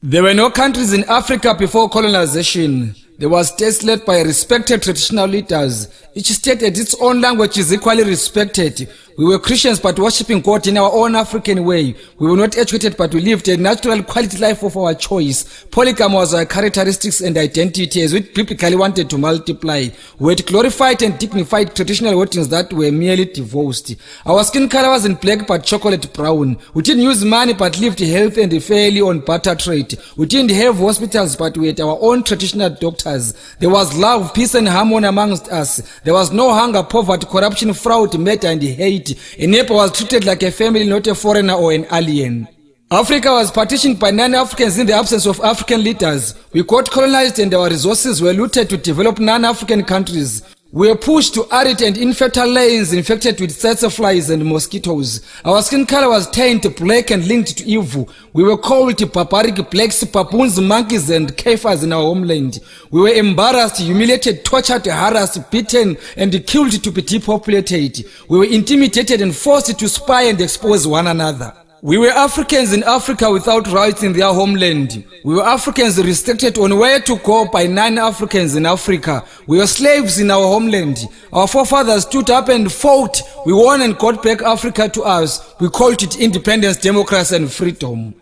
There were no countries in Africa before colonization. There was states led by respected traditional leaders. Each state had its own language is equally respected. We were Christians but worshipping God in our own African way. We were not educated but we lived a natural quality life of our choice. Polygamy was our characteristics and identity as we biblically wanted to multiply. We had glorified and dignified traditional weddings that were merely divorced. Our skin color wasn't black but chocolate brown. We didn't use money but lived healthy and fairly on barter trade. We didn't have hospitals but we had our own traditional doctors. There was love, peace and harmony amongst us. There was no hunger, poverty, corruption, fraud, murder and hate. A neighbor was treated like a family, not a foreigner or an alien. Africa was partitioned by non-Africans in the absence of African leaders. We got colonized and our resources were looted to develop non-African countries. We were pushed to arid and infertile lands infected with tsetse flies and mosquitoes. Our skin color was tanned black and linked to evil. We were called barbaric blacks, baboons, monkeys and kafirs in our homeland. We were embarrassed, humiliated, tortured, harassed, beaten and killed to be depopulated. We were intimidated and forced to spy and expose one another. We were Africans in Africa without rights in their homeland. We were Africans restricted on where to go by non-Africans in Africa. We were slaves in our homeland. Our forefathers stood up and fought. We won and got back Africa to us. We called it independence, democracy and freedom.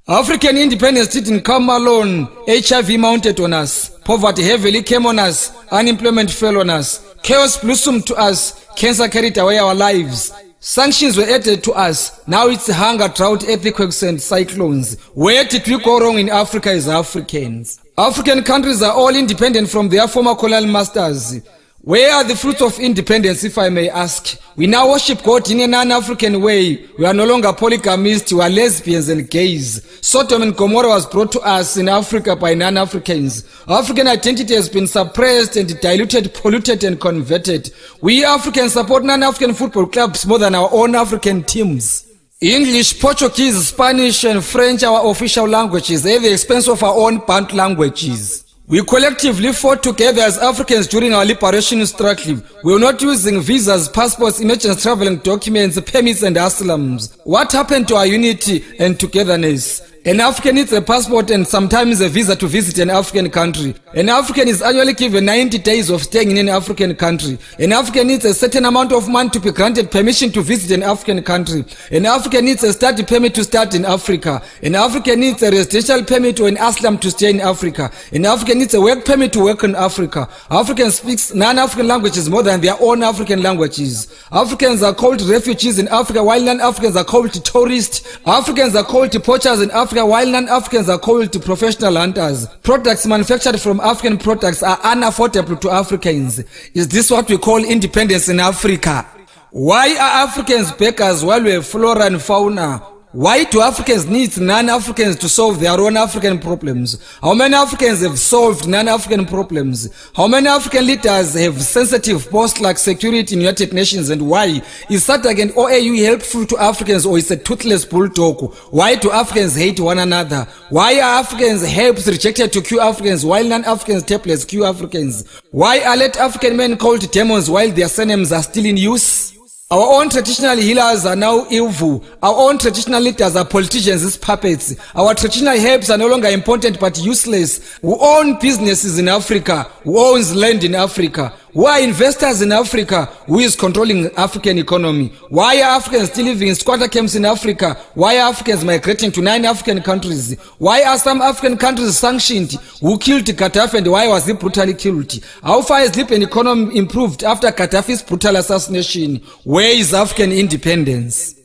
African independence didn't come alone. HIV mounted on us. Poverty heavily came on us. Unemployment fell on us. Chaos blossomed to us. Cancer carried away our lives. Sanctions were added to us. Now it's hunger, drought, earthquakes and cyclones. Where did we go wrong in Africa as Africans? African countries are all independent from their former colonial masters. Where are the fruits of independence, if I may ask? We now worship God in a non-African way. We are no longer polygamists, we are lesbians and gays. Sodom and Gomorrah was brought to us in Africa by non-Africans. African identity has been suppressed and diluted, polluted and converted. We Africans support non-African football clubs more than our own African teams. English, Portuguese, Spanish and French are our official languages at the expense of our own Bantu languages. We collectively fought together as Africans during our liberation struggle. We were not using visas, passports, emergency traveling documents, permits and asylums. What happened to our unity and togetherness? An African needs a passport and sometimes a visa to visit an African country. An African is annually given 90 days of staying in an African country. An African needs a certain amount of money to be granted permission to visit an African country. An African needs a study permit to start in Africa. An African needs a residential permit or an asylum to stay in Africa. An African needs a work permit to work in Africa. African speaks non-African languages more than their own African languages. Africans are called refugees in Africa while non-Africans are called tourists. Africans are called poachers in Africa while non-Africans are called professional hunters. Products manufactured from African products are unaffordable to Africans. Is this what we call independence in Africa? Why are Africans beggars while we have flora and fauna? Why do Africans need non-Africans to solve their own African problems? How many Africans have solved non-African problems? How many African leaders have sensitive posts like security in United Nations, and why? Is SADC and OAU helpful to Africans or is a toothless bulldog? Why do Africans hate one another? Why are Africans herbs rejected to cure Africans while non-Africans tablets cure Africans? Why are late African men called demons while their surnames are still in use? Our own traditional healers are now evil. Our own traditional leaders are politicians as puppets. Our traditional herbs are no longer important but useless. Who own businesses in Africa? Who owns land in Africa? Who are investors in Africa? Who is controlling African economy? Why are Africans still living in squatter camps in Africa? Why are Africans migrating to 9 African countries? Why are some African countries sanctioned? Who killed Gaddafi and why was he brutally killed? How far has Libyan economy improved after Gaddafi's brutal assassination? Where is African independence?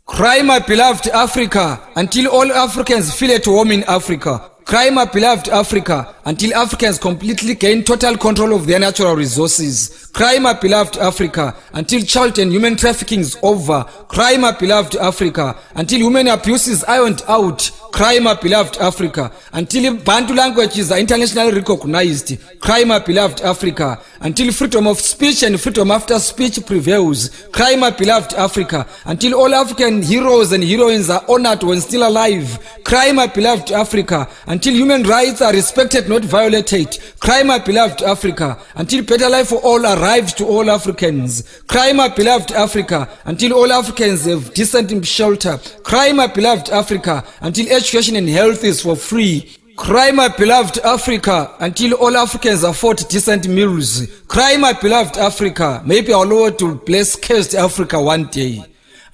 Cry, my beloved Africa, until all Africans feel at home in Africa. Cry, my beloved Africa, until Africans completely gain total control of their natural resources. Cry, my beloved Africa, until child and human trafficking is over. Cry, my beloved Africa, until human abuse is ironed out. Cry, my beloved Africa, until Bantu languages are internationally recognized. Cry, my beloved Africa, until freedom of speech and freedom after speech prevails. Cry, my beloved Africa, until all African heroes and heroines are honored when still alive. Cry, my beloved Africa, until human rights are respected, not violated. Cry, my beloved Africa, until better life for all are arrived to all Africans. Cry, my beloved Africa, until all Africans have decent shelter. Cry, my beloved Africa, until education and health is for free. Cry, my beloved Africa, until all Africans afford decent meals. Cry, my beloved Africa. Maybe our Lord will bless cursed Africa one day.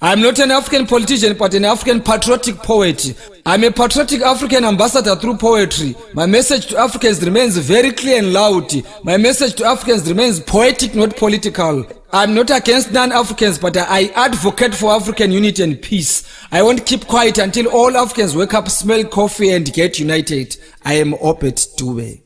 I'm not an African politician, but an African patriotic poet. I'm a patriotic African ambassador through poetry. My message to Africans remains very clear and loud. My message to Africans remains poetic, not political. I'm not against non-Africans, but I advocate for African unity and peace. I won't keep quiet until all Africans wake up, smell coffee, and get united. I am Obed Dube.